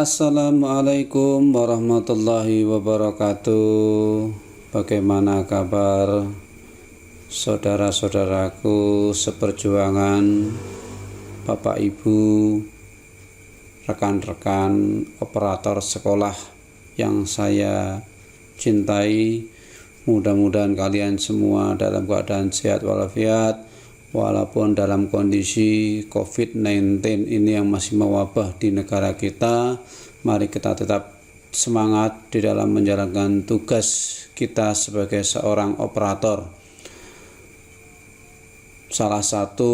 Assalamualaikum warahmatullahi wabarakatuh. Bagaimana kabar saudara-saudaraku seperjuangan, Bapak Ibu, rekan-rekan operator sekolah yang saya cintai. Mudah-mudahan kalian semua dalam keadaan sehat walafiat, walaupun dalam kondisi COVID-19 ini yang masih mewabah di negara kita. Mari kita tetap semangat di dalam menjalankan tugas kita sebagai seorang operator. Salah satu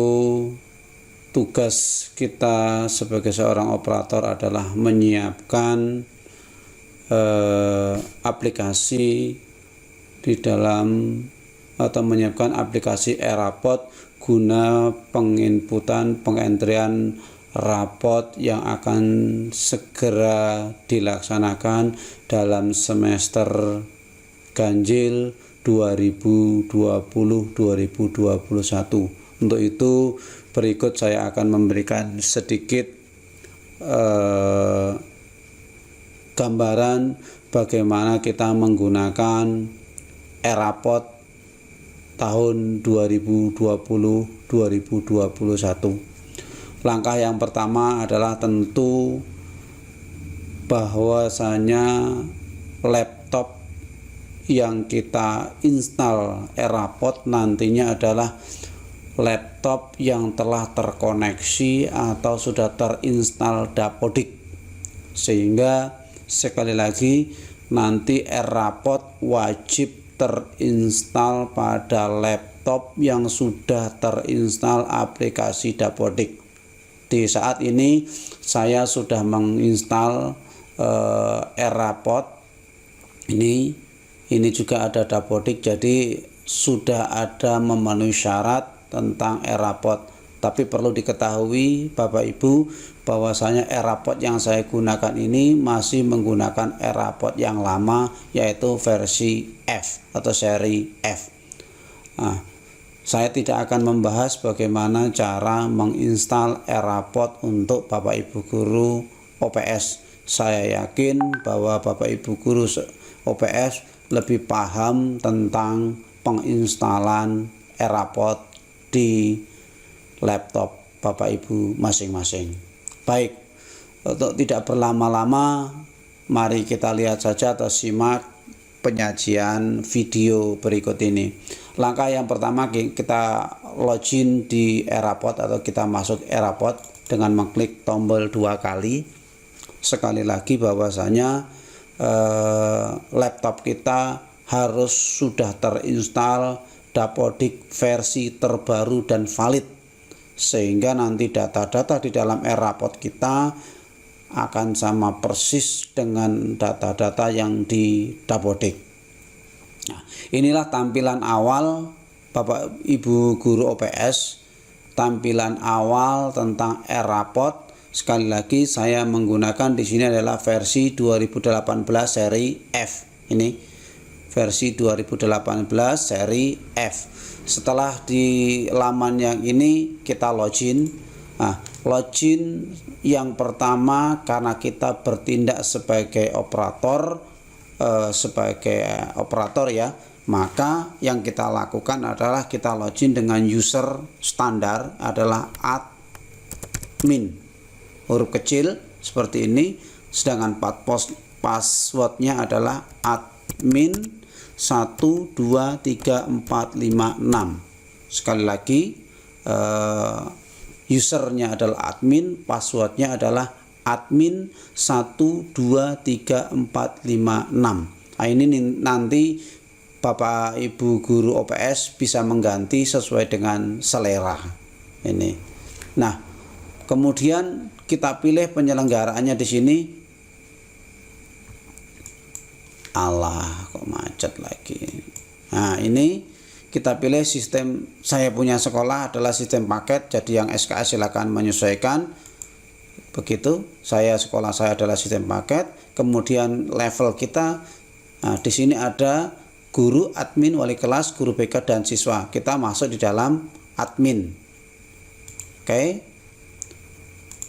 tugas kita sebagai seorang operator adalah menyiapkan aplikasi di dalam atau menyiapkan aplikasi e-rapot guna penginputan pengentrian rapot yang akan segera dilaksanakan dalam semester ganjil 2020-2021. Untuk itu berikut saya akan memberikan sedikit gambaran bagaimana kita menggunakan e-rapot tahun 2020-2021. Langkah yang pertama adalah tentu bahwasanya laptop yang kita install e-rapot nantinya adalah laptop yang telah terkoneksi atau sudah terinstall Dapodik, sehingga sekali lagi nanti e-rapot wajib terinstall pada laptop yang sudah terinstall aplikasi Dapodik. Di saat ini saya sudah menginstal e-rapot. Ini juga ada Dapodik, jadi sudah ada memenuhi syarat tentang e-rapot. Tapi perlu diketahui Bapak Ibu bahwasanya e-rapot yang saya gunakan ini masih menggunakan e-rapot yang lama, yaitu versi F atau seri F. Nah, saya tidak akan membahas bagaimana cara menginstal e-rapot untuk Bapak Ibu guru OPS. Saya yakin bahwa Bapak Ibu guru OPS lebih paham tentang penginstalan e-rapot di laptop Bapak Ibu masing-masing. Baik, untuk tidak berlama-lama, mari kita lihat saja atau simak penyajian video berikut ini. Langkah yang pertama, kita login di e-rapot atau kita masuk e-rapot dengan mengklik tombol 2 kali. Sekali lagi bahwasanya laptop kita harus sudah terinstall Dapodik versi terbaru dan valid, sehingga nanti data-data di dalam e-rapot kita akan sama persis dengan data-data yang di Dapodik. Nah, inilah tampilan awal Bapak Ibu guru OPS, tampilan awal tentang e-rapot. Sekali lagi saya menggunakan di sini adalah versi 2018 seri F. Ini versi 2018 seri F. Setelah di laman yang ini kita login. Nah, login yang pertama karena kita bertindak sebagai operator ya, maka yang kita lakukan adalah kita login dengan user standar adalah admin, huruf kecil seperti ini, sedangkan passwordnya adalah admin 1 2 3 4 5 6. Sekali lagi, usernya adalah admin, passwordnya adalah admin 1 2 3 4 5 6. Nah, ini nanti Bapak Ibu guru OPS bisa mengganti sesuai dengan selera ini. Nah, kemudian kita pilih penyelenggaraannya di sini. Allah, kok macet lagi. Nah, ini kita pilih sistem. Saya punya sekolah adalah sistem paket, jadi yang SKS silakan menyesuaikan. Begitu, sekolah saya adalah sistem paket. Kemudian level kita, nah di sini ada guru, admin, wali kelas, guru BK dan siswa. Kita masuk di dalam admin. Oke.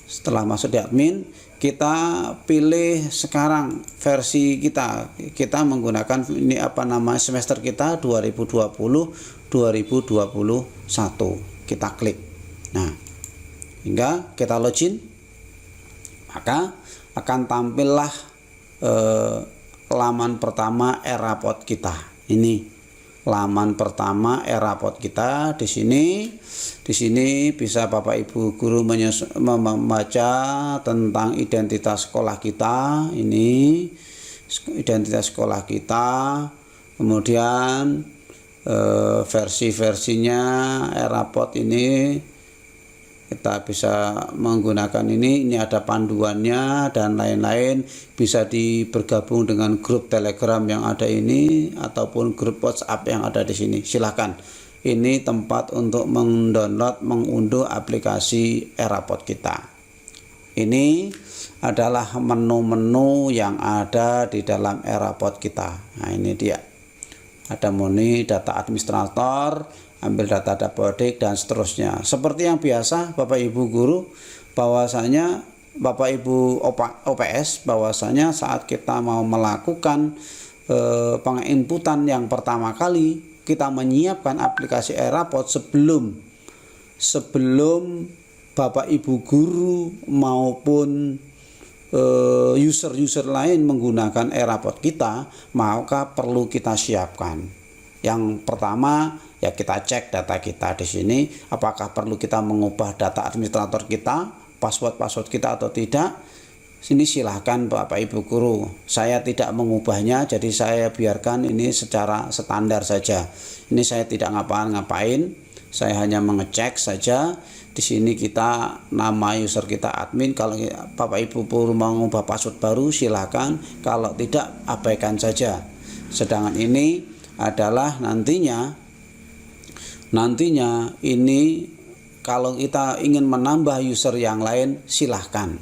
Setelah masuk di admin, kita pilih sekarang versi kita menggunakan ini semester kita 2020-2021, kita klik. Nah, hingga kita login, maka akan tampillah laman pertama Eraport kita. Ini laman pertama Eraport kita. Di sini bisa Bapak Ibu guru membaca tentang identitas sekolah kita. Ini identitas sekolah kita, kemudian versi-versinya Eraport ini kita bisa menggunakan ini ada panduannya dan lain-lain, bisa bergabung dengan grup Telegram yang ada ini ataupun grup WhatsApp yang ada di sini. Silahkan, ini tempat untuk mendownload, mengunduh aplikasi Eraport kita. Ini adalah menu-menu yang ada di dalam Eraport kita. Nah, ini dia, ada menu data administrator, ambil data dapodik dan seterusnya. Seperti yang biasa Bapak Ibu guru, bahwasanya Bapak Ibu OPS, bahwasanya saat kita mau melakukan penginputan yang pertama kali, kita menyiapkan aplikasi Eraport sebelum Bapak Ibu guru maupun user lain menggunakan Eraport kita, maka perlu kita siapkan. Yang pertama, ya kita cek data kita di sini, apakah perlu kita mengubah data administrator kita, password kita atau tidak. Sini silahkan Bapak Ibu guru, saya tidak mengubahnya, jadi saya biarkan ini secara standar saja. Ini saya tidak ngapain, saya hanya mengecek saja. Di sini kita nama user kita admin. Kalau Bapak Ibu guru mau mengubah password baru silahkan, kalau tidak abaikan saja. Sedangkan ini adalah nantinya ini kalau kita ingin menambah user yang lain silahkan,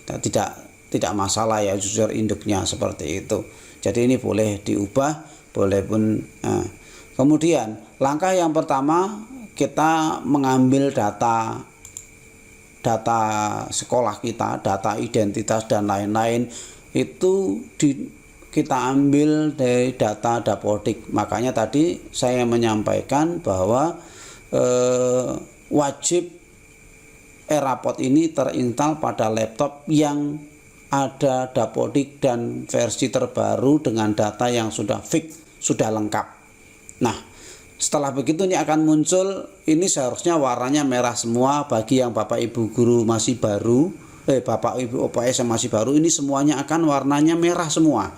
tidak masalah ya, user induknya seperti itu. Jadi ini boleh diubah, boleh pun. Kemudian langkah yang pertama, kita mengambil data sekolah kita, data identitas dan lain-lain itu kita ambil dari data dapodik. Makanya tadi saya menyampaikan bahwa wajib Eraport ini terinstall pada laptop yang ada dapodik dan versi terbaru dengan data yang sudah fix, sudah lengkap. Nah, setelah begitu ini akan muncul, ini seharusnya warnanya merah semua bagi yang Bapak Ibu guru masih baru, Bapak Ibu OPS yang masih baru, ini semuanya akan warnanya merah semua.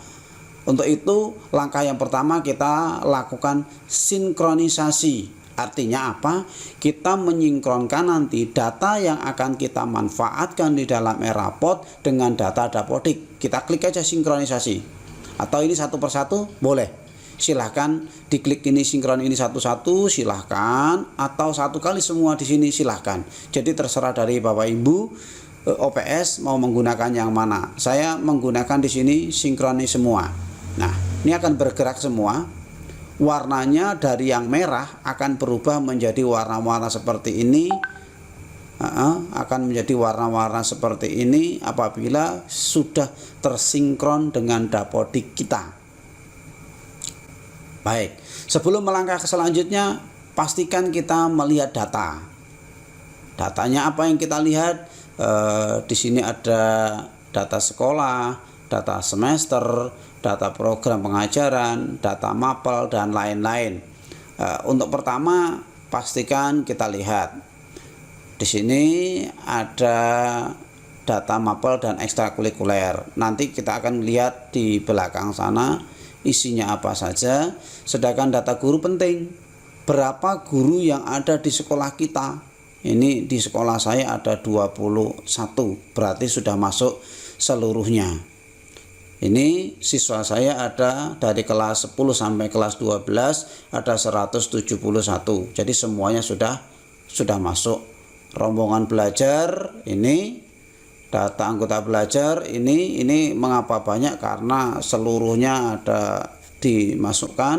Untuk itu langkah yang pertama kita lakukan sinkronisasi. Artinya apa? Kita menyinkronkan nanti data yang akan kita manfaatkan di dalam Eraport dengan data dapodik. Kita klik aja sinkronisasi. Atau ini satu persatu boleh. Silahkan diklik ini sinkron ini satu-satu silahkan, atau satu kali semua di sini silahkan. Jadi terserah dari Bapak Ibu OPS mau menggunakan yang mana. Saya menggunakan di sini sinkronis semua. Nah, ini akan bergerak semua. Warnanya dari yang merah akan berubah menjadi warna-warna seperti ini. Akan menjadi warna-warna seperti ini apabila sudah tersinkron dengan dapodik kita. Baik, sebelum melangkah ke selanjutnya, pastikan kita melihat data. Datanya apa yang kita lihat? Di sini ada data sekolah, data semester, data program pengajaran, data mapel dan lain-lain. Untuk pertama, pastikan kita lihat di sini ada data mapel dan ekstrakurikuler. Nanti kita akan lihat di belakang sana isinya apa saja. Sedangkan data guru penting, berapa guru yang ada di sekolah kita. Ini di sekolah saya ada 21, berarti sudah masuk seluruhnya. Ini siswa saya ada dari kelas 10 sampai kelas 12 ada 171. Jadi semuanya sudah masuk. Rombongan belajar ini, data anggota belajar ini mengapa banyak? Karena seluruhnya ada dimasukkan.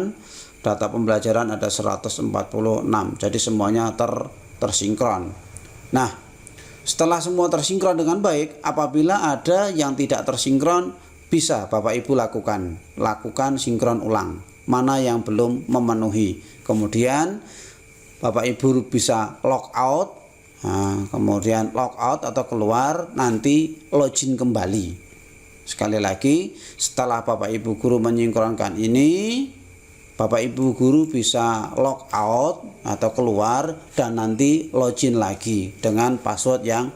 Data pembelajaran ada 146. Jadi semuanya tersinkron. Nah, Setelah semua tersinkron dengan baik, apabila ada yang tidak tersinkron, bisa Bapak Ibu lakukan sinkron ulang. Mana yang belum memenuhi. Kemudian Bapak Ibu bisa log out, kemudian log out atau keluar, nanti login kembali. Sekali lagi, setelah Bapak Ibu guru menyinkronkan ini, Bapak Ibu guru bisa log out atau keluar dan nanti login lagi dengan password yang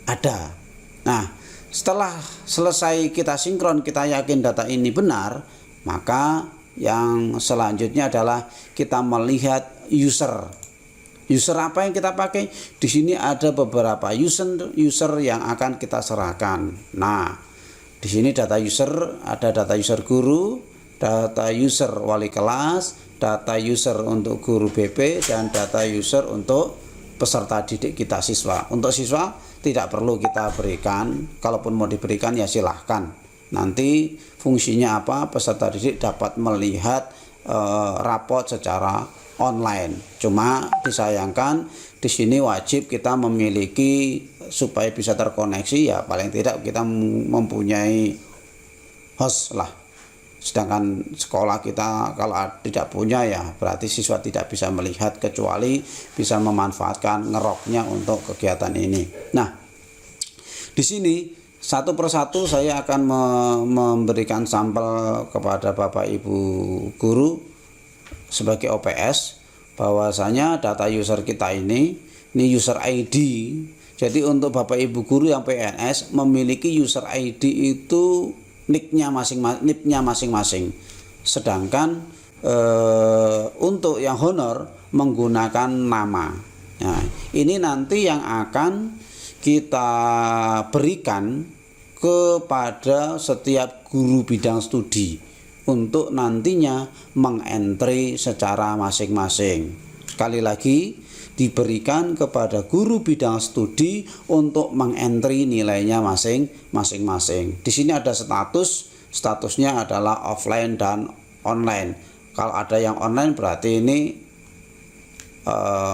ada. Nah, setelah selesai kita sinkron, kita yakin data ini benar, maka yang selanjutnya adalah kita melihat user. User apa yang kita pakai? Di sini ada beberapa user yang akan kita serahkan. Nah, di sini data user, ada data user guru, data user wali kelas, data user untuk guru BP, dan data user untuk peserta didik kita siswa. Untuk siswa tidak perlu kita berikan, kalaupun mau diberikan ya silahkan. Nanti fungsinya apa? Peserta didik dapat melihat rapot secara online. Cuma disayangkan di sini wajib kita memiliki, supaya bisa terkoneksi ya paling tidak kita mempunyai host lah. Sedangkan sekolah kita kalau tidak punya ya berarti siswa tidak bisa melihat, kecuali bisa memanfaatkan ngeroknya untuk kegiatan ini. Nah, di sini satu persatu saya akan memberikan sampel kepada Bapak Ibu guru sebagai OPS, bahwasanya data user kita ini user ID. Jadi untuk Bapak Ibu guru yang PNS memiliki user ID itu nicknya masing-masing. Sedangkan untuk yang honor menggunakan nama. Nah, ini nanti yang akan kita berikan kepada setiap guru bidang studi untuk nantinya mengentry secara masing-masing. Sekali lagi, diberikan kepada guru bidang studi untuk mengentry nilainya masing-masing. Di sini ada statusnya adalah offline dan online. Kalau ada yang online berarti ini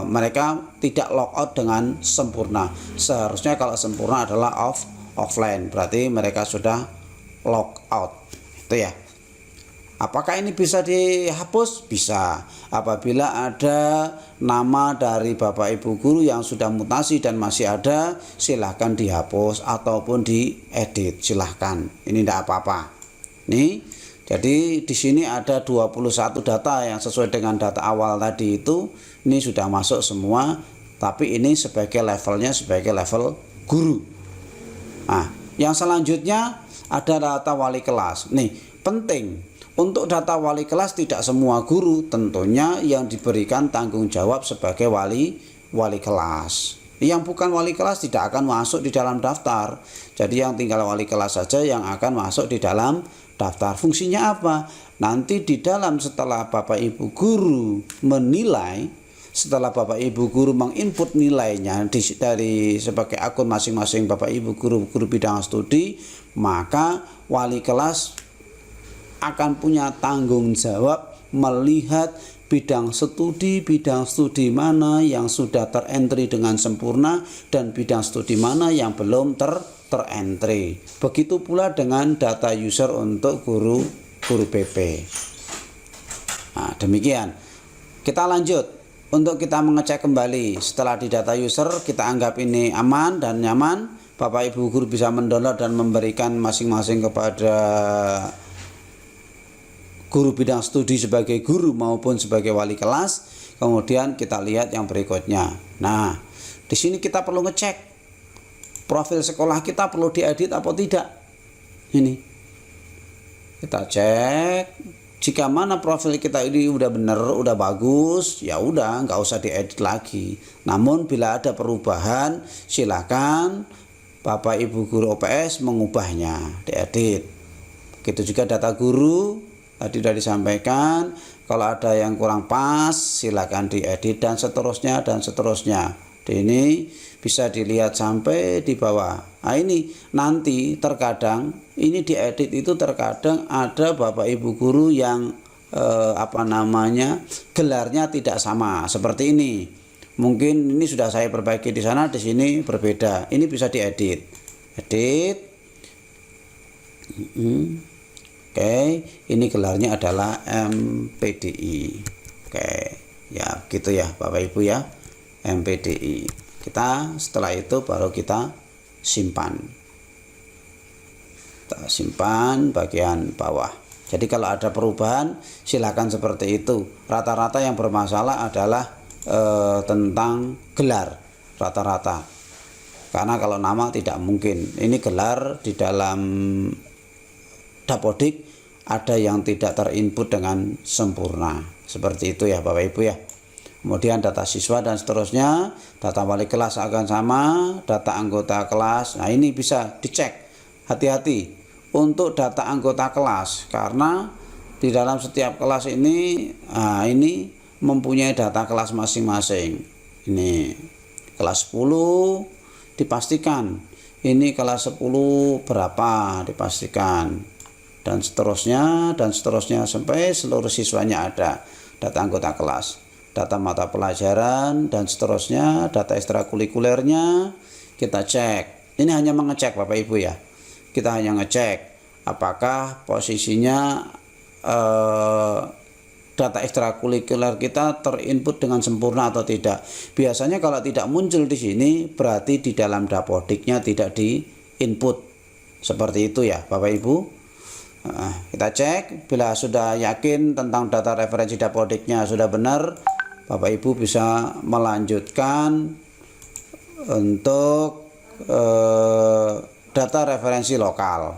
mereka tidak logout dengan sempurna. Seharusnya kalau sempurna adalah offline, berarti mereka sudah logout. Itu ya. Apakah ini bisa dihapus? Bisa. Apabila ada nama dari Bapak Ibu guru yang sudah mutasi dan masih ada, silahkan dihapus ataupun diedit, silahkan. Ini tidak apa-apa. Nih, jadi di sini ada 21 data yang sesuai dengan data awal tadi itu. Ini sudah masuk semua, tapi ini sebagai levelnya sebagai level guru. Nah, yang selanjutnya ada data wali kelas. Nih, penting. Untuk data wali kelas tidak semua guru tentunya yang diberikan tanggung jawab sebagai wali kelas. Yang bukan wali kelas tidak akan masuk di dalam daftar. Jadi yang tinggal wali kelas saja yang akan masuk di dalam daftar. Fungsinya apa? Nanti di dalam setelah Bapak Ibu guru menilai, setelah Bapak Ibu guru menginput nilainya dari sebagai akun masing-masing Bapak Ibu guru bidang studi, maka wali kelas akan punya tanggung jawab melihat bidang studi mana yang sudah terentry dengan sempurna dan bidang studi mana yang belum terentry. Begitu pula dengan data user untuk guru BP. Nah, demikian. Kita lanjut untuk kita mengecek kembali. Setelah di data user kita anggap ini aman dan nyaman, Bapak Ibu guru bisa mendownload dan memberikan masing-masing kepada guru bidang studi sebagai guru maupun sebagai wali kelas. Kemudian kita lihat yang berikutnya. Nah, di sini kita perlu ngecek profil sekolah kita perlu diedit atau tidak. Ini kita cek. Jika mana profil kita ini udah bener, udah bagus, ya udah nggak usah diedit lagi. Namun bila ada perubahan, silakan Bapak Ibu guru OPS mengubahnya, diedit. Begitu juga data guru. Tadi sudah disampaikan, kalau ada yang kurang pas silakan diedit dan seterusnya. Ini bisa dilihat sampai di bawah. Nah, ini nanti terkadang ini diedit itu terkadang ada Bapak Ibu guru yang gelarnya tidak sama seperti ini. Mungkin ini sudah saya perbaiki di sana, di sini berbeda. Ini bisa diedit. Edit. Oke, ini gelarnya adalah MPDI. Oke, ya gitu ya Bapak Ibu ya, MPDI. Kita setelah itu baru kita simpan. Kita simpan bagian bawah. Jadi kalau ada perubahan silakan seperti itu. Rata-rata yang bermasalah adalah tentang gelar, rata-rata. Karena kalau nama tidak mungkin. Ini gelar di dalam Dapodik ada yang tidak terinput dengan sempurna. Seperti itu ya Bapak Ibu ya. Kemudian data siswa dan seterusnya, data wali kelas akan sama, data anggota kelas. Nah, ini bisa dicek. Hati-hati untuk data anggota kelas, karena di dalam setiap kelas ini mempunyai data kelas masing-masing. Ini kelas 10 dipastikan, ini kelas 10 berapa dipastikan, dan seterusnya sampai seluruh siswanya ada data anggota kelas, data mata pelajaran dan seterusnya, data ekstrakurikulernya kita cek. Ini hanya mengecek Bapak Ibu ya. Kita hanya ngecek apakah posisinya data ekstrakurikuler kita terinput dengan sempurna atau tidak. Biasanya kalau tidak muncul di sini berarti di dalam Dapodiknya tidak diinput. Seperti itu ya Bapak Ibu. Kita cek, bila sudah yakin tentang data referensi Dapodiknya sudah benar, Bapak Ibu bisa melanjutkan untuk data referensi lokal.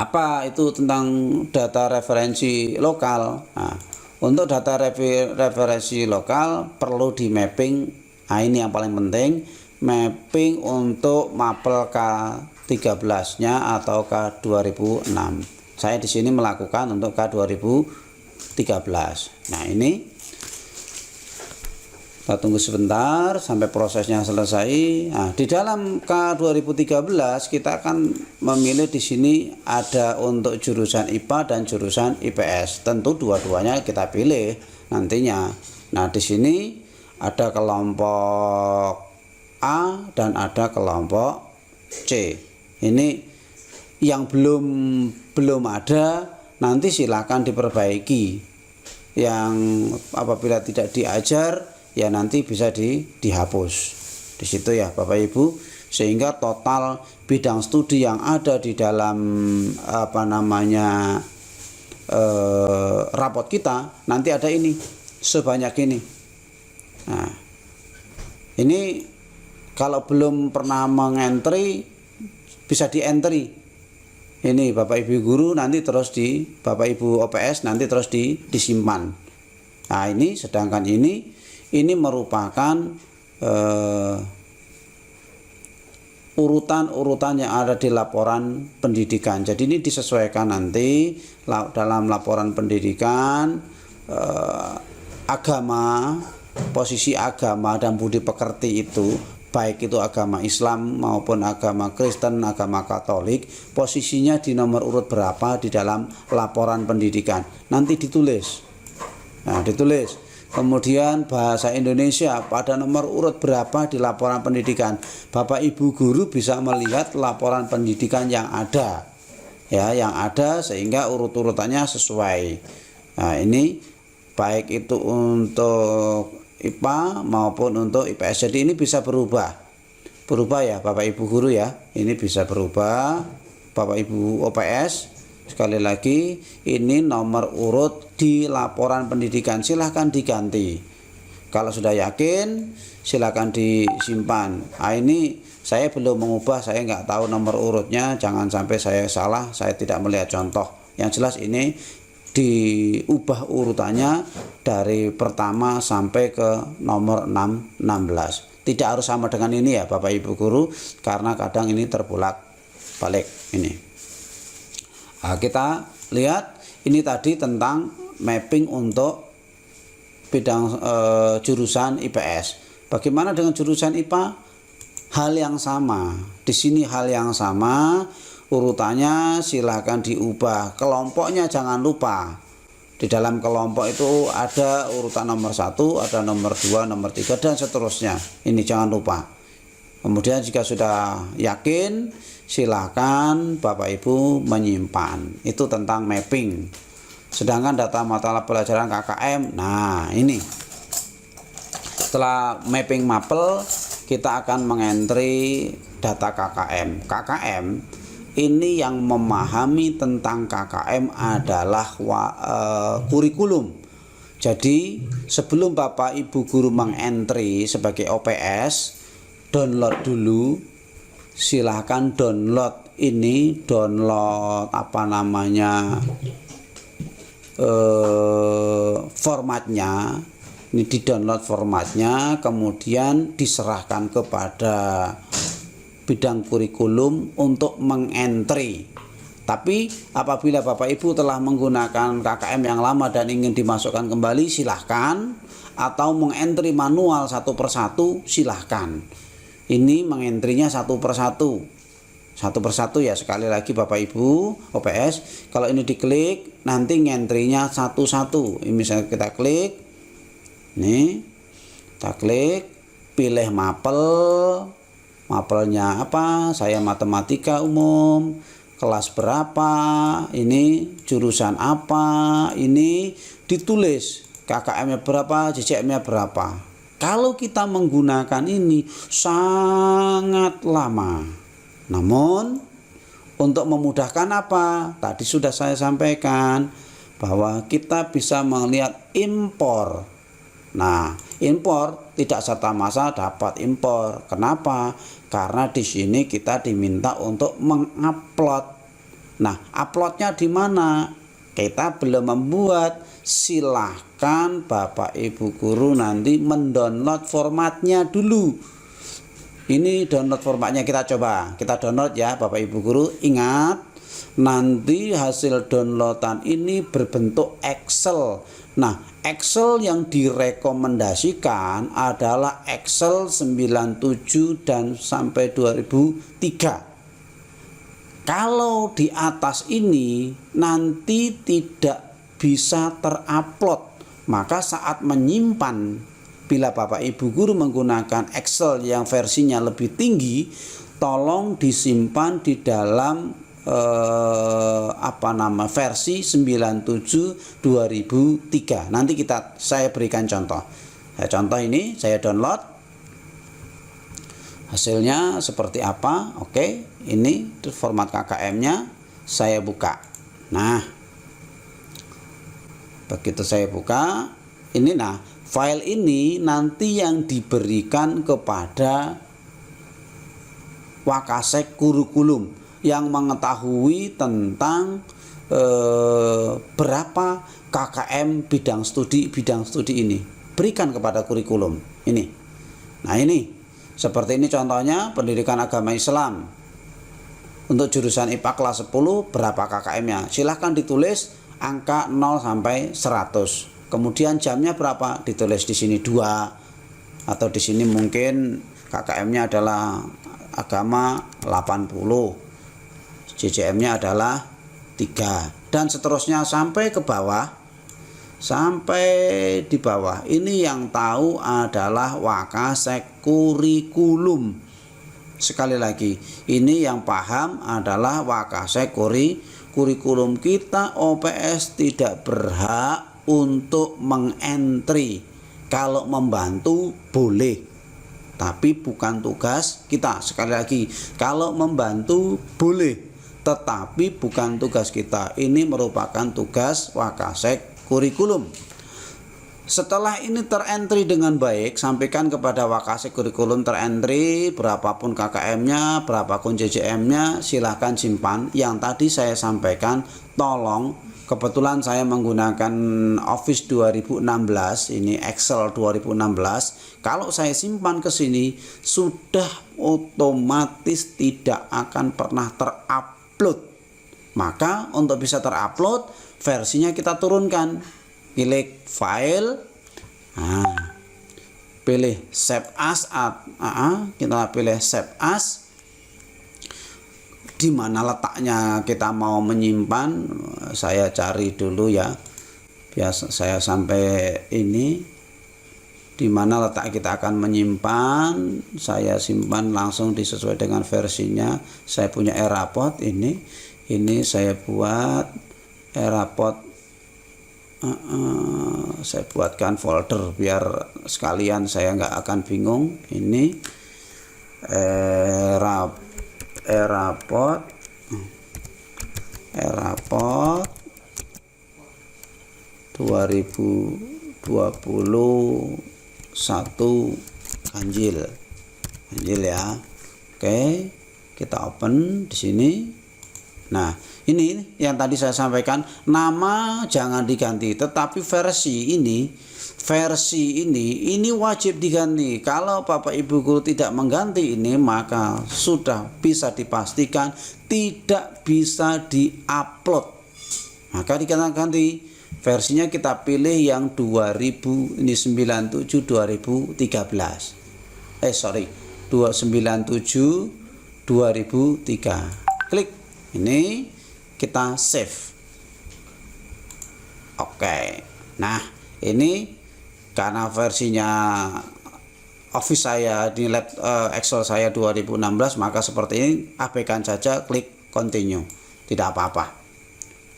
Apa itu tentang data referensi lokal? Nah, untuk data referensi lokal perlu di mapping. Nah, ini yang paling penting, mapping untuk mapel K13-nya atau K2006. Saya di sini melakukan untuk K2013. Nah, ini kita tunggu sebentar sampai prosesnya selesai. Nah, di dalam K2013 kita akan memilih di sini ada untuk jurusan IPA dan jurusan IPS. Tentu dua-duanya kita pilih nantinya. Nah, di sini ada kelompok A dan ada kelompok C. Ini yang belum ada, nanti silakan diperbaiki. Yang apabila tidak diajar ya nanti bisa dihapus di situ ya Bapak Ibu, sehingga total bidang studi yang ada di dalam rapot kita nanti ada ini sebanyak ini. Nah, ini kalau belum pernah mengentry bisa dientry. Ini Bapak Ibu guru nanti terus Bapak Ibu OPS nanti terus disimpan. Nah, ini sedangkan ini merupakan urutan-urutan yang ada di laporan pendidikan. Jadi ini disesuaikan nanti dalam laporan pendidikan, agama, posisi agama dan budi pekerti itu, baik itu agama Islam maupun agama Kristen, agama Katolik, posisinya di nomor urut berapa di dalam laporan pendidikan. Nanti ditulis. Nah, ditulis. Kemudian bahasa Indonesia pada nomor urut berapa di laporan pendidikan. Bapak Ibu guru bisa melihat laporan pendidikan yang ada. Ya, yang ada sehingga urut-urutannya sesuai. Nah, ini baik itu untuk IPA maupun untuk IPS. Jadi ini bisa berubah. Berubah ya Bapak Ibu guru ya. Ini bisa berubah. Bapak Ibu OPS, sekali lagi ini nomor urut di laporan pendidikan, silahkan diganti. Kalau sudah yakin silahkan disimpan. Nah, ini saya belum mengubah, saya nggak tahu nomor urutnya, jangan sampai saya salah, saya tidak melihat contoh. Yang jelas ini diubah urutannya dari pertama sampai ke nomor 16. Tidak harus sama dengan ini ya Bapak Ibu guru, karena kadang ini terbolak balik ini. Nah, kita lihat ini tadi tentang mapping untuk bidang jurusan IPS. Bagaimana dengan jurusan IPA? Hal yang sama. Di sini hal yang sama, urutannya silahkan diubah. Kelompoknya jangan lupa. Di dalam kelompok itu ada urutan nomor 1, ada nomor 2, nomor 3 dan seterusnya. Ini jangan lupa. Kemudian jika sudah yakin, silakan Bapak Ibu menyimpan. Itu tentang mapping. Sedangkan data mata pelajaran KKM, nah ini. Setelah mapping mapel, kita akan mengentry data KKM. KKM ini yang memahami tentang KKM adalah kurikulum. Jadi sebelum Bapak Ibu guru mengentry sebagai OPS, download dulu. Silahkan download ini, download formatnya. Ini di download formatnya, kemudian diserahkan kepada bidang kurikulum untuk mengentry. Tapi apabila Bapak Ibu telah menggunakan KKM yang lama dan ingin dimasukkan kembali, silahkan. Atau mengentry manual satu persatu, silahkan. Ini mengentrinya satu persatu ya. Sekali lagi Bapak Ibu OPS, kalau ini diklik nanti ngentrinya satu-satu. Ini misalnya kita klik, nih kita klik, pilih mapelnya apa, saya matematika umum, kelas berapa, ini jurusan apa, ini ditulis KKM-nya berapa, JJM-nya berapa. Kalau kita menggunakan ini sangat lama. Namun untuk memudahkan apa? Tadi sudah saya sampaikan bahwa kita bisa melihat impor. Nah, impor tidak serta-merta dapat impor. Kenapa? Karena di sini kita diminta untuk mengupload. Nah, uploadnya di mana? Kita belum membuat. Silahkan Bapak Ibu guru nanti mendownload formatnya dulu. Ini download formatnya, kita coba. Kita download ya Bapak Ibu guru. Ingat, nanti hasil downloadan ini berbentuk Excel. Nah, Excel yang direkomendasikan adalah Excel 97 dan sampai 2003. Kalau di atas ini nanti tidak bisa terupload, maka saat menyimpan, bila Bapak Ibu guru menggunakan Excel yang versinya lebih tinggi, tolong disimpan di dalam versi 97 2003. Nanti saya berikan contoh. Contoh ini saya download, hasilnya seperti apa. Oke, ini format KKM-nya saya buka. Nah, begitu saya buka, ini file ini nanti yang diberikan kepada Wakasek kurikulum yang mengetahui tentang berapa KKM bidang studi ini. Berikan kepada kurikulum ini. Nah, ini seperti ini contohnya pendidikan agama Islam. Untuk jurusan IPA kelas 10 berapa KKM-nya? Silahkan ditulis angka 0 sampai 100. Kemudian jamnya berapa? Ditulis di sini 2. Atau di sini mungkin KKM-nya adalah agama 80. JJM-nya adalah 3 dan seterusnya sampai ke bawah. Sampai di bawah. Ini yang tahu adalah Wakasek kurikulum. Sekali lagi, ini yang paham adalah Wakasek kurikulum. Kita OPS tidak berhak untuk mengentry. Kalau membantu boleh, tapi bukan tugas kita. Sekali lagi, kalau membantu boleh, tetapi bukan tugas kita. Ini merupakan tugas Wakasek kurikulum. Setelah ini terentry dengan baik, sampaikan kepada Wakasek kurikulum terentry, berapapun KKM-nya, berapapun JJM-nya, silahkan simpan. Yang tadi saya sampaikan, tolong, kebetulan saya menggunakan Office 2016, ini Excel 2016. Kalau saya simpan ke sini, sudah otomatis tidak akan pernah terupload. Maka untuk bisa terupload, versinya kita turunkan. Pilih file, pilih save as, kita pilih save as. Di mana letaknya kita mau menyimpan, saya cari dulu ya. biasa saya sampai ini, di mana letak kita akan menyimpan. Saya simpan langsung disesuai dengan versinya. Saya punya Eraport ini saya buat Eraport, saya buatkan folder biar sekalian saya nggak akan bingung. Ini Eraport 2021 ganjil ya. Oke, kita open di sini. Nah, ini yang tadi saya sampaikan, nama jangan diganti, tetapi versi ini wajib diganti. Kalau Bapak Ibu guru tidak mengganti ini, maka sudah bisa dipastikan tidak bisa diupload. Maka diganti versinya, kita pilih yang 2000 ini 97 2013. 297 2003. Klik ini, kita save. Oke. Nah, ini karena versinya Office saya di lab Excel saya 2016, maka seperti ini, abaikan saja, klik continue, tidak apa-apa.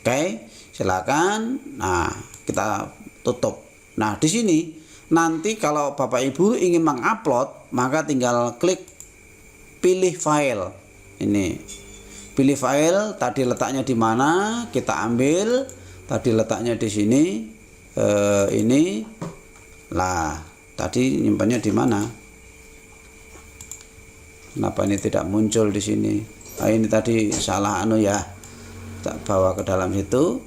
Oke, silakan. Nah, kita tutup. Nah, di sini nanti kalau Bapak Ibu ingin mengupload, maka tinggal klik pilih file. Ini pilih file, tadi letaknya di mana, kita ambil, tadi letaknya di sini. Ini lah, tadi nyimpannya di mana? Kenapa ini tidak muncul di sini? Nah, ini tadi salah ya, tak bawa ke dalam situ.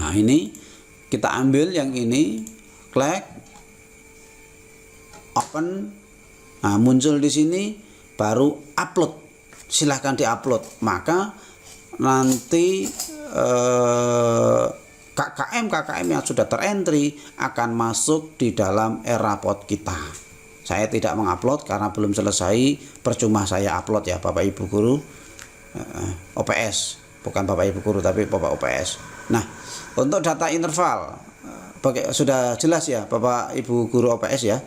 Nah, ini kita ambil yang ini, klik open. Nah, muncul di sini, baru upload. Silahkan diupload, maka nanti KKM yang sudah terentry akan masuk di dalam Eraport kita. Saya tidak mengupload karena belum selesai, percuma saya upload ya Bapak Ibu guru OPS, bukan Bapak Ibu guru tapi Bapak OPS. Nah, untuk data interval sudah jelas ya Bapak Ibu guru OPS ya.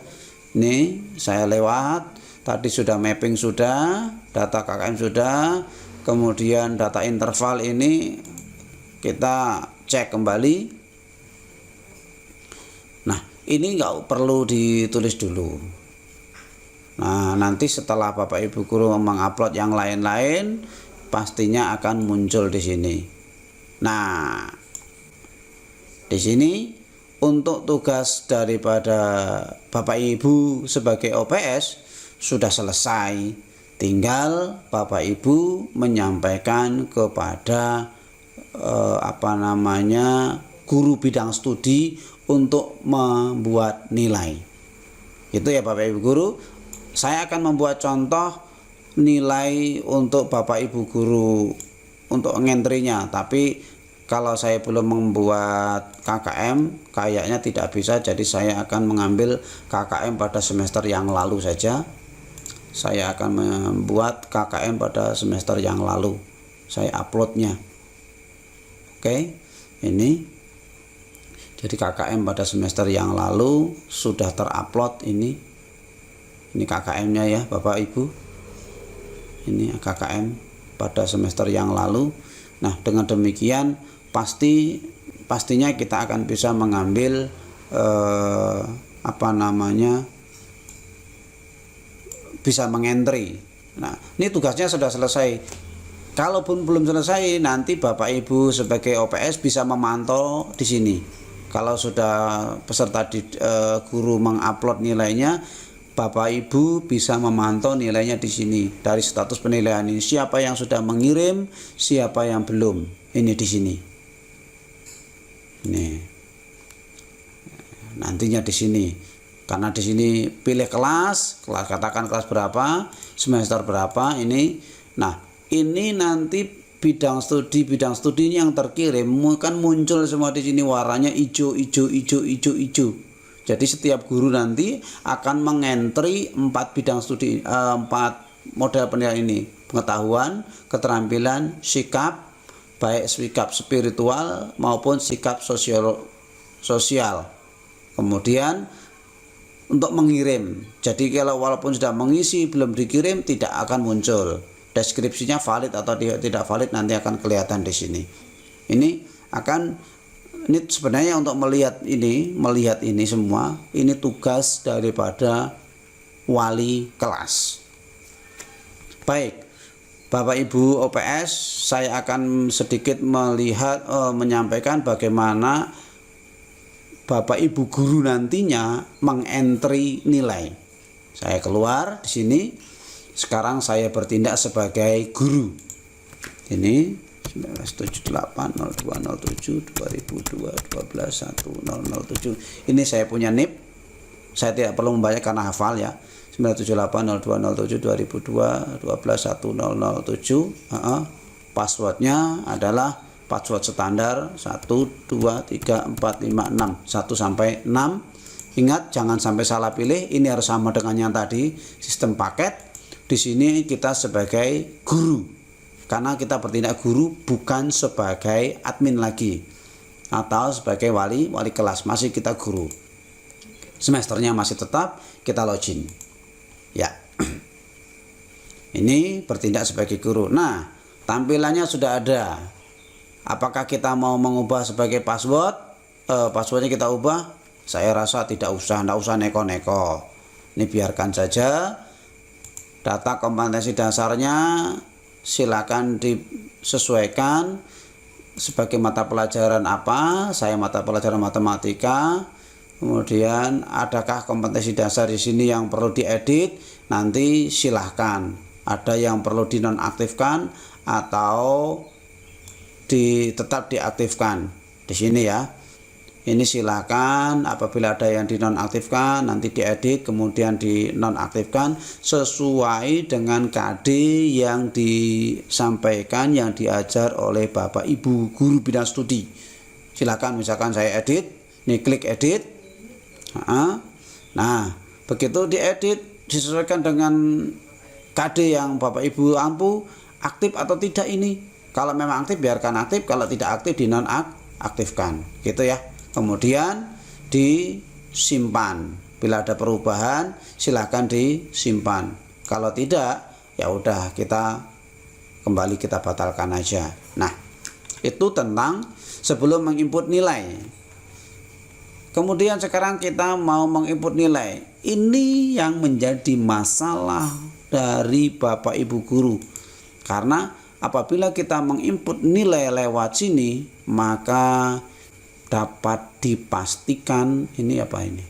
Ini saya lewat. Tadi sudah mapping, sudah data KKM sudah, kemudian data interval ini kita cek kembali. Nah, ini nggak perlu ditulis dulu. Nah, nanti setelah Bapak Ibu guru mengupload yang lain-lain, pastinya akan muncul di sini. Nah, di sini untuk tugas daripada Bapak Ibu sebagai OPS sudah selesai, tinggal Bapak Ibu menyampaikan kepada guru bidang studi untuk membuat nilai. Itu ya Bapak Ibu guru. Saya akan membuat contoh nilai untuk Bapak Ibu guru untuk ngentrinya, tapi kalau saya belum membuat KKM kayaknya tidak bisa, jadi saya akan mengambil KKM pada semester yang lalu saja. Saya akan membuat KKM pada semester yang lalu, saya uploadnya. Oke, ini jadi KKM pada semester yang lalu sudah terupload. Ini KKM-nya ya Bapak Ibu, ini KKM pada semester yang lalu. Nah, dengan demikian pastinya kita akan bisa mengambil bisa mengentry. Nah, ini tugasnya sudah selesai. Kalaupun belum selesai, nanti Bapak Ibu sebagai OPS bisa memantau di sini. Kalau sudah peserta guru mengupload nilainya, Bapak Ibu bisa memantau nilainya di sini. Dari status penilaian ini, siapa yang sudah mengirim, siapa yang belum. Ini di sini. Nih. Nantinya di sini. Karena di sini pilih kelas katakan kelas berapa, semester berapa ini. Nah, ini nanti bidang studi yang terkirim kan muncul semua di sini, warnanya hijau. Jadi setiap guru nanti akan mengentry 4 bidang studi, 4 model penilaian ini: pengetahuan, keterampilan, sikap, baik sikap spiritual maupun sikap sosial. Kemudian untuk mengirim, jadi kalau walaupun sudah mengisi belum dikirim tidak akan muncul deskripsinya valid atau tidak valid, nanti akan kelihatan di sini. Ini sebenarnya untuk melihat ini semua, ini tugas daripada wali kelas. Baik, Bapak Ibu OPS, saya akan sedikit menyampaikan bagaimana Bapak Ibu guru nantinya mengentry nilai. Saya keluar di sini. Sekarang saya bertindak sebagai guru. Ini 197802072002121007. Ini saya punya NIP. Saya tidak perlu membaca karena hafal ya. 978020720121007. Passwordnya adalah password standar 1234566 1 sampai 6. Ingat jangan sampai salah pilih, ini harus sama dengan yang tadi, sistem paket. Di sini kita sebagai guru. Karena kita bertindak guru bukan sebagai admin lagi atau sebagai wali kelas, masih kita guru. Semesternya masih tetap kita login. Ya. Ini bertindak sebagai guru. Nah, tampilannya sudah ada. Apakah kita mau mengubah sebagai password? Passwordnya kita ubah? Saya rasa tidak usah neko-neko. Ini biarkan saja. Data kompetensi dasarnya silakan disesuaikan sebagai mata pelajaran apa. Saya mata pelajaran matematika. Kemudian adakah kompetensi dasar di sini yang perlu diedit? Nanti silahkan. Ada yang perlu dinonaktifkan atau tetap diaktifkan di sini ya. Ini silahkan, apabila ada yang dinonaktifkan nanti diedit kemudian dinonaktifkan sesuai dengan KD yang disampaikan, yang diajar oleh Bapak Ibu guru bidang studi. Silahkan, misalkan saya edit, nih klik edit. Nah, begitu diedit disesuaikan dengan KD yang Bapak Ibu ampu, aktif atau tidak ini. Kalau memang aktif biarkan aktif, kalau tidak aktif dinonaktifkan, gitu ya. Kemudian disimpan. Bila ada perubahan silahkan disimpan. Kalau tidak ya udah kita batalkan aja. Nah, itu tentang sebelum menginput nilai. Kemudian sekarang kita mau menginput nilai. Ini yang menjadi masalah dari Bapak Ibu guru. Karena apabila kita menginput nilai lewat sini, maka dapat dipastikan ini apa ini?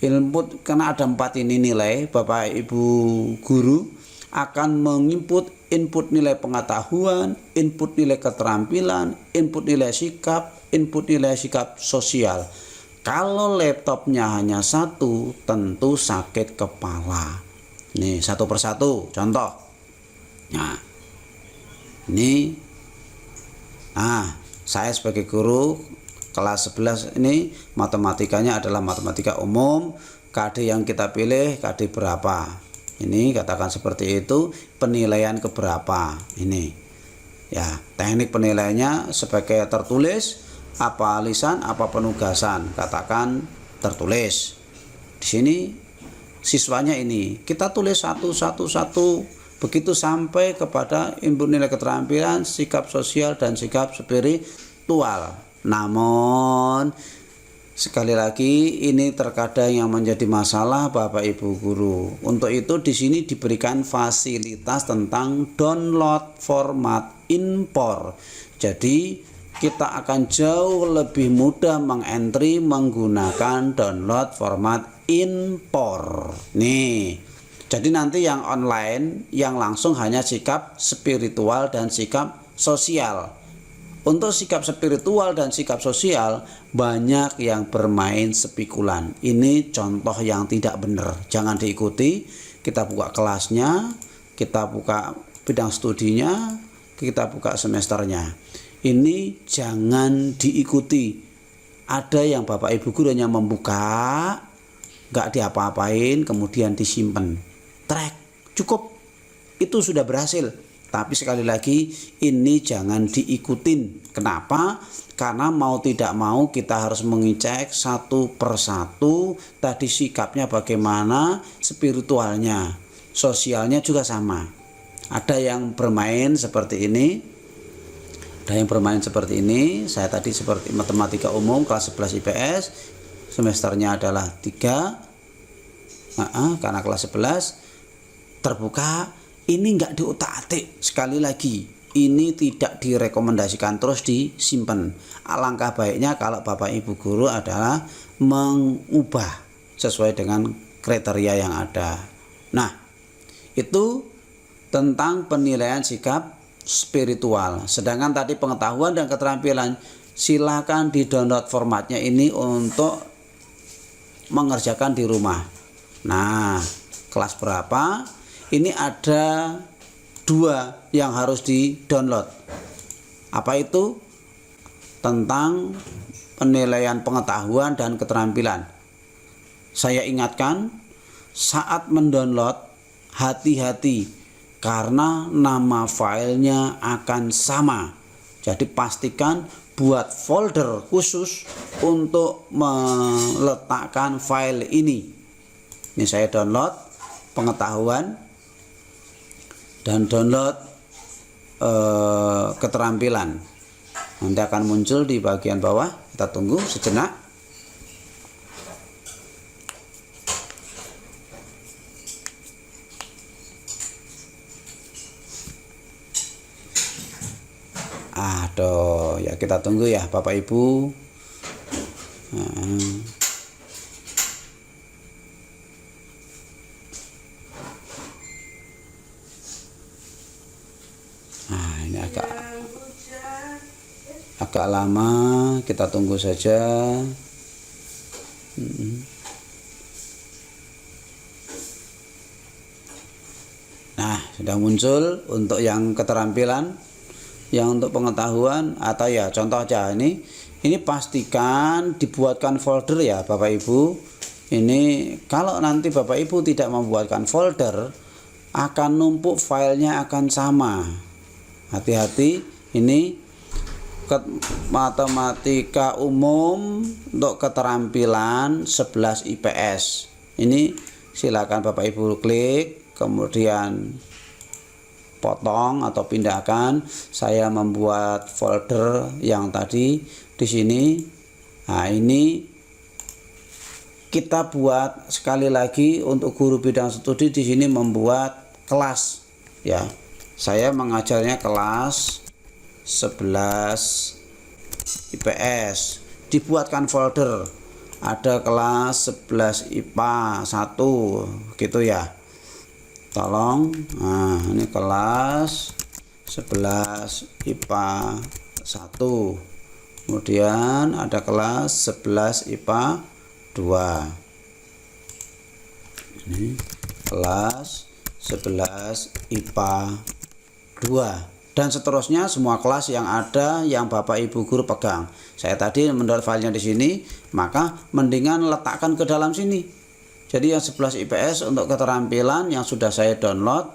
Input, karena ada 4 ini nilai, Bapak Ibu guru akan menginput input nilai pengetahuan, input nilai keterampilan, input nilai sikap, input nilai sikap sosial. Kalau laptopnya hanya 1, tentu sakit kepala. Nih, satu persatu contoh. Nah, ini saya sebagai guru kelas 11 ini matematikanya adalah matematika umum. KD yang kita pilih KD berapa? Ini katakan seperti itu, penilaian keberapa? Ini. Ya, teknik penilaiannya sebagai tertulis, apa lisan, apa penugasan? Katakan tertulis. Di sini siswanya ini kita tulis satu begitu sampai kepada input nilai keterampilan, sikap sosial dan sikap spiritual. Namun sekali lagi ini terkadang yang menjadi masalah Bapak Ibu guru. Untuk itu di sini diberikan fasilitas tentang download format impor. Jadi kita akan jauh lebih mudah mengentry menggunakan download format impor. Nih. Jadi nanti yang online, yang langsung hanya sikap spiritual dan sikap sosial. Untuk sikap spiritual dan sikap sosial banyak yang bermain spikulan. Ini contoh yang tidak benar. Jangan diikuti. Kita buka kelasnya, kita buka bidang studinya, kita buka semesternya. Ini jangan diikuti. Ada yang Bapak Ibu guru hanya membuka, nggak diapa-apain, kemudian disimpan. Track cukup, itu sudah berhasil. Tapi sekali lagi ini jangan diikutin. Kenapa? Karena mau tidak mau kita harus mengecek satu persatu tadi sikapnya bagaimana, spiritualnya, sosialnya juga sama. Ada yang bermain seperti ini, saya tadi seperti matematika umum kelas 11 IPS, semesternya adalah 3, karena kelas 11 terbuka. Ini enggak diutak-atik. Sekali lagi, ini tidak direkomendasikan, terus disimpan. Alangkah baiknya kalau Bapak Ibu guru adalah mengubah sesuai dengan kriteria yang ada. Nah, itu tentang penilaian sikap spiritual. Sedangkan tadi pengetahuan dan keterampilan, silakan di-download formatnya ini untuk mengerjakan di rumah. Nah, kelas berapa? Ini ada 2 yang harus di-download. Apa itu? Tentang penilaian pengetahuan dan keterampilan. Saya ingatkan, saat mendownload hati-hati karena nama filenya akan sama. Jadi pastikan buat folder khusus untuk meletakkan file ini. Ini saya download pengetahuan dan download keterampilan. Nanti akan muncul di bagian bawah. Kita tunggu sejenak. Aduh, ya kita tunggu ya Bapak Ibu. Ini agak lama, kita tunggu saja. Nah, sudah muncul untuk yang keterampilan, yang untuk pengetahuan, atau ya contoh aja ini pastikan dibuatkan folder ya Bapak Ibu. Ini kalau nanti Bapak Ibu tidak membuatkan folder, akan numpuk, filenya akan sama. Hati-hati, ini matematika umum untuk keterampilan 11 IPS. Ini silakan Bapak Ibu klik, kemudian potong atau pindahkan. Saya membuat folder yang tadi di sini. Nah, ini kita buat sekali lagi untuk guru bidang studi di sini membuat kelas ya. Saya mengajarnya kelas 11 IPS. Dibuatkan folder. Ada kelas 11 IPA 1 gitu ya. Tolong. Nah, ini kelas 11 IPA 1. Kemudian ada kelas 11 IPA 2. Ini kelas 11 IPA 2 dan seterusnya, semua kelas yang ada yang Bapak Ibu guru pegang. Saya tadi mendownload filenya di sini, maka mendingan letakkan ke dalam sini. Jadi yang 11 IPS untuk keterampilan yang sudah saya download,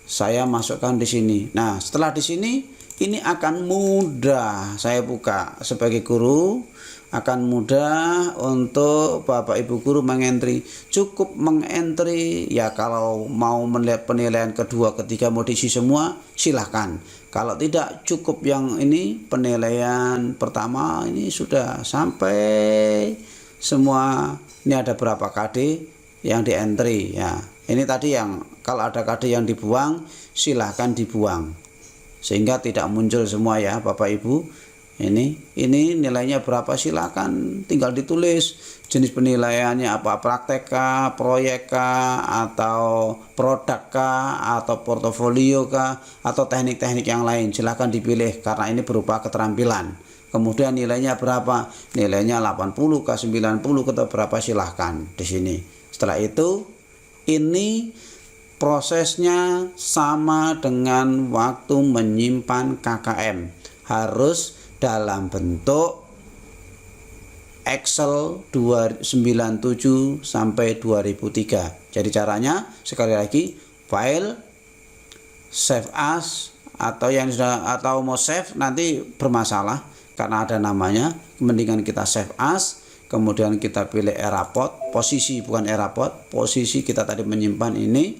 saya masukkan di sini. Nah, setelah di sini ini akan mudah saya buka sebagai guru, akan mudah untuk Bapak Ibu guru mengentry. Cukup mengentry ya, kalau mau melihat penilaian kedua, ketiga mau diisi semua silahkan. Kalau tidak, cukup yang ini penilaian pertama ini sudah sampai semua. Ini ada berapa KD yang di entry ya. Ini tadi yang kalau ada KD yang dibuang silahkan dibuang sehingga tidak muncul semua ya Bapak Ibu. Ini nilainya berapa, silakan tinggal ditulis jenis penilaiannya apa, praktek kah, proyek kah, atau produk kah, atau portofolio kah, atau teknik-teknik yang lain, silakan dipilih karena ini berupa keterampilan. Kemudian nilainya berapa, nilainya 80 kah, 90 atau berapa, silahkan di sini. Setelah itu ini prosesnya sama dengan waktu menyimpan KKM, harus dalam bentuk Excel 297 sampai 2003. Jadi caranya sekali lagi, file save as, atau yang sudah atau mau save nanti bermasalah karena ada namanya. Mendingan kita save as, kemudian kita pilih erraport, posisi bukan erraport, posisi kita tadi menyimpan ini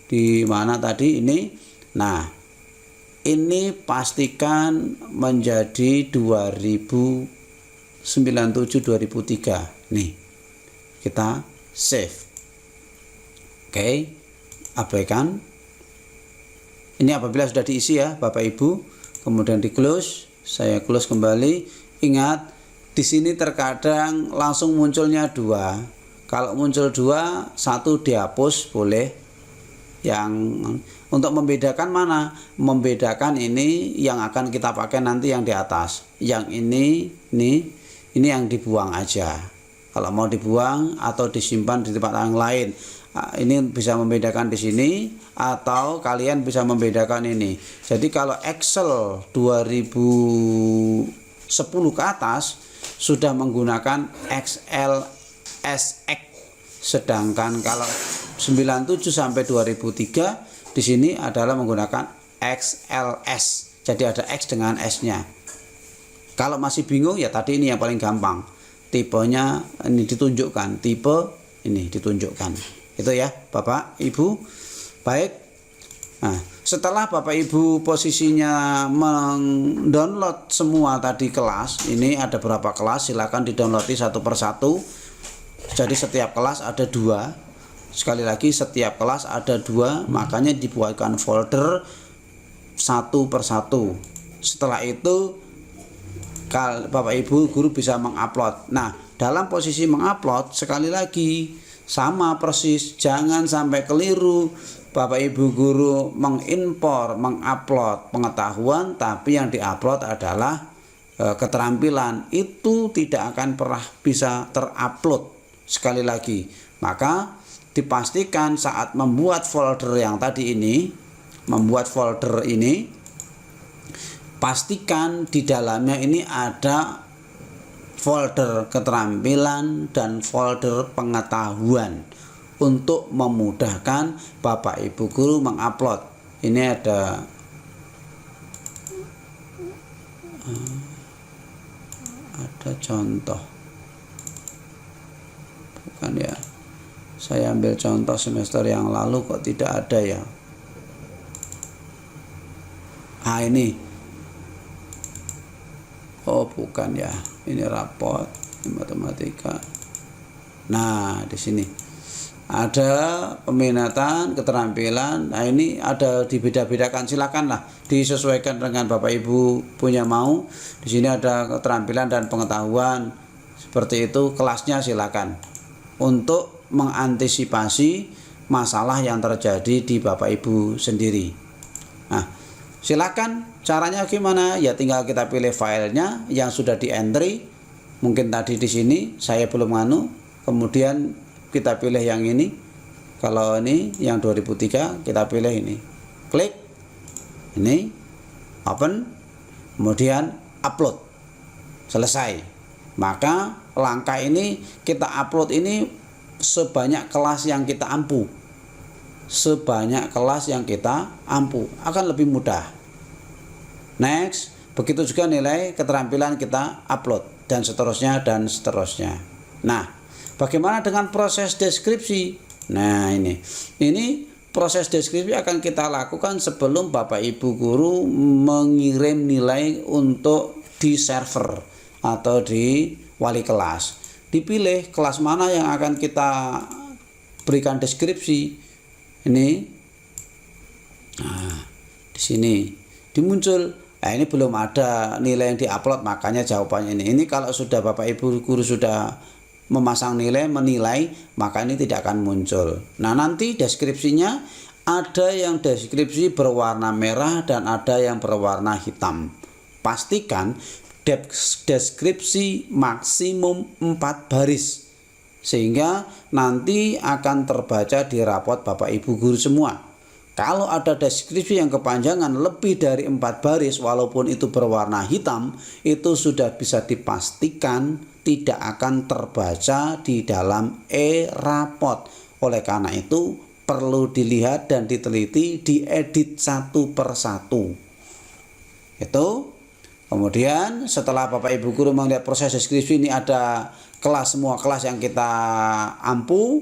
di mana tadi ini. Nah, ini pastikan menjadi 2097-2003. Nih, kita save. Oke, abaikan. Ini apabila sudah diisi ya Bapak Ibu, kemudian di close. Saya close kembali. Ingat, di sini terkadang langsung munculnya 2. Kalau muncul 2, 1 dihapus boleh. Yang untuk membedakan mana? Membedakan ini yang akan kita pakai nanti yang di atas. Yang ini yang dibuang aja. Kalau mau dibuang atau disimpan di tempat yang lain, ini bisa membedakan di sini, atau kalian bisa membedakan ini. Jadi kalau Excel 2010 ke atas sudah menggunakan XLSX, sedangkan kalau 97 sampai 2003 di sini adalah menggunakan XLS. Jadi ada X dengan S-nya. Kalau masih bingung ya tadi ini yang paling gampang. Tipenya ini ditunjukkan, tipe ini ditunjukkan. Itu ya Bapak Ibu. Baik. Nah, setelah Bapak Ibu posisinya mendownload semua tadi kelas, ini ada berapa kelas, silakan didownloadi satu persatu. Jadi setiap kelas ada 2. Sekali lagi setiap kelas ada 2, makanya dibuatkan folder satu persatu. Setelah itu Bapak Ibu guru bisa mengupload. Nah, dalam posisi mengupload sekali lagi sama persis, jangan sampai keliru Bapak Ibu guru mengupload pengetahuan tapi yang diupload adalah keterampilan. Itu tidak akan pernah bisa terupload. Sekali lagi, maka dipastikan saat membuat folder yang tadi ini, pastikan di dalamnya ini ada folder keterampilan dan folder pengetahuan untuk memudahkan Bapak Ibu guru mengupload. Ini ada contoh, bukan ya, saya ambil contoh semester yang lalu kok tidak ada ya. Ini bukan ya, ini raport, ini matematika. Nah, di sini ada peminatan keterampilan. Nah, ini ada dibeda-bedakan, silakan lah disesuaikan dengan Bapak Ibu punya mau. Di sini ada keterampilan dan pengetahuan. Seperti itu kelasnya, silakan untuk mengantisipasi masalah yang terjadi di Bapak Ibu sendiri. Nah, silakan caranya gimana? Ya tinggal kita pilih filenya yang sudah di entry. Mungkin tadi di sini saya belum kemudian kita pilih yang ini. Kalau ini yang 2003 kita pilih ini. Klik ini, open, kemudian upload. Selesai. Maka langkah ini kita upload ini sebanyak kelas yang kita ampu. Sebanyak kelas yang kita ampu akan lebih mudah. Next, begitu juga nilai keterampilan kita upload dan seterusnya dan seterusnya. Nah, bagaimana dengan proses deskripsi? Nah, ini proses deskripsi akan kita lakukan sebelum Bapak Ibu guru mengirim nilai untuk di server atau di wali kelas. Dipilih kelas mana yang akan kita berikan deskripsi. Ini, nah, di sini dimuncul. Nah, ini belum ada nilai yang diupload, makanya jawabannya ini. Ini kalau sudah Bapak Ibu guru sudah memasang nilai, menilai, maka ini tidak akan muncul. Nah, nanti deskripsinya ada yang deskripsi berwarna merah dan ada yang berwarna hitam. Pastikan deskripsi maksimum 4 baris sehingga nanti akan terbaca di rapot Bapak Ibu guru semua. Kalau ada deskripsi yang kepanjangan lebih dari 4 baris walaupun itu berwarna hitam, itu sudah bisa dipastikan tidak akan terbaca di dalam e-rapot. Oleh karena itu perlu dilihat dan diteliti, diedit satu persatu. Itu kemudian setelah Bapak Ibu guru melihat proses deskripsi ini ada semua kelas yang kita ampu,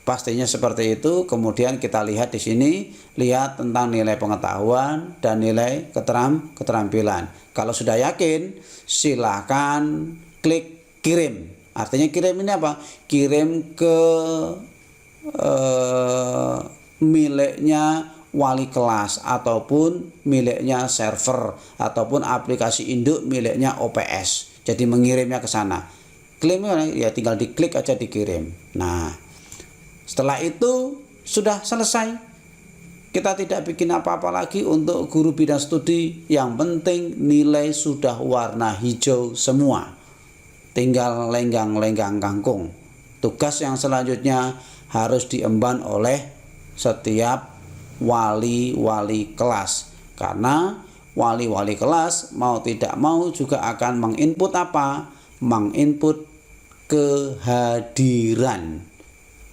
pastinya seperti itu. Kemudian kita lihat di sini, lihat tentang nilai pengetahuan dan nilai keterampilan. Kalau sudah yakin, silakan klik kirim. Artinya kirim ini apa? Kirim ke miliknya wali kelas ataupun miliknya server ataupun aplikasi induk miliknya OPS. Jadi mengirimnya ke sana. Klaim ya tinggal diklik aja dikirim. Nah, setelah itu sudah selesai. Kita tidak bikin apa-apa lagi untuk guru bidang studi. Yang penting nilai sudah warna hijau semua. Tinggal lenggang-lenggang kangkung. Tugas yang selanjutnya harus diemban oleh setiap wali-wali kelas, karena wali-wali kelas mau tidak mau juga akan menginput apa? Menginput kehadiran.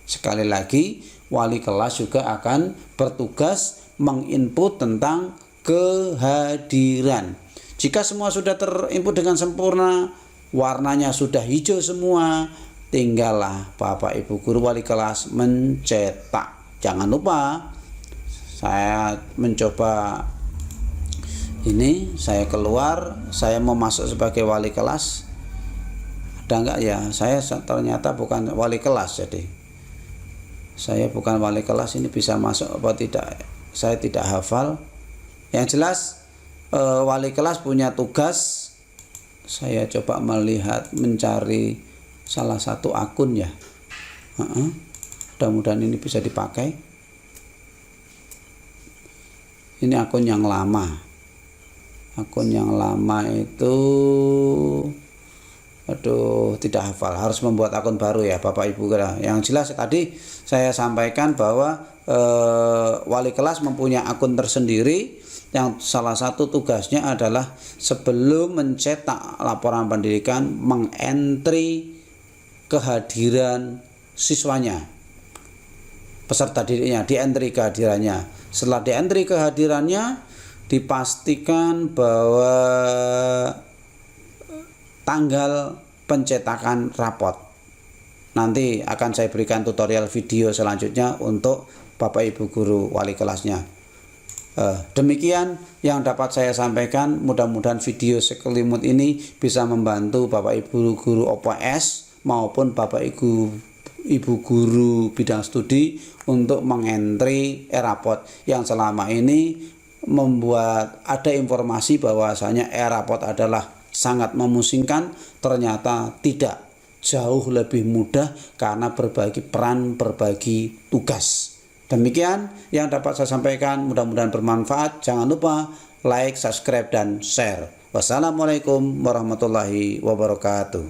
Sekali lagi, wali kelas juga akan bertugas menginput tentang kehadiran. Jika semua sudah terinput dengan sempurna, warnanya sudah hijau semua, tinggallah Bapak Ibu guru wali kelas mencetak. Jangan lupa, saya mencoba ini, saya keluar, saya mau masuk sebagai wali kelas. Ada enggak ya? Saya ternyata bukan wali kelas, jadi saya bukan wali kelas. Ini bisa masuk apa tidak? Saya tidak hafal. Yang jelas wali kelas punya tugas. Saya coba melihat, mencari salah satu akun ya. Mudah-mudahan ini bisa dipakai. Ini akun yang lama. Akun yang lama itu, aduh, tidak hafal. Harus membuat akun baru ya Bapak Ibu. Yang jelas tadi saya sampaikan bahwa wali kelas mempunyai akun tersendiri. Yang salah satu tugasnya adalah sebelum mencetak laporan pendidikan, mengentry kehadiran siswanya, peserta didiknya, dientry kehadirannya. Setelah dientry kehadirannya, dipastikan bahwa tanggal pencetakan rapot. Nanti akan saya berikan tutorial video selanjutnya untuk Bapak Ibu guru wali kelasnya. Demikian yang dapat saya sampaikan. Mudah-mudahan video sekelimut ini bisa membantu Bapak Ibu guru OPS maupun Bapak Ibu guru bidang studi untuk mengentry e-rapot yang selama ini membuat ada informasi bahwasanya e-rapot adalah sangat memusingkan. Ternyata tidak, jauh lebih mudah karena berbagi peran, berbagi tugas. Demikian yang dapat saya sampaikan, mudah-mudahan bermanfaat. Jangan lupa like, subscribe, dan share. Wassalamualaikum warahmatullahi wabarakatuh.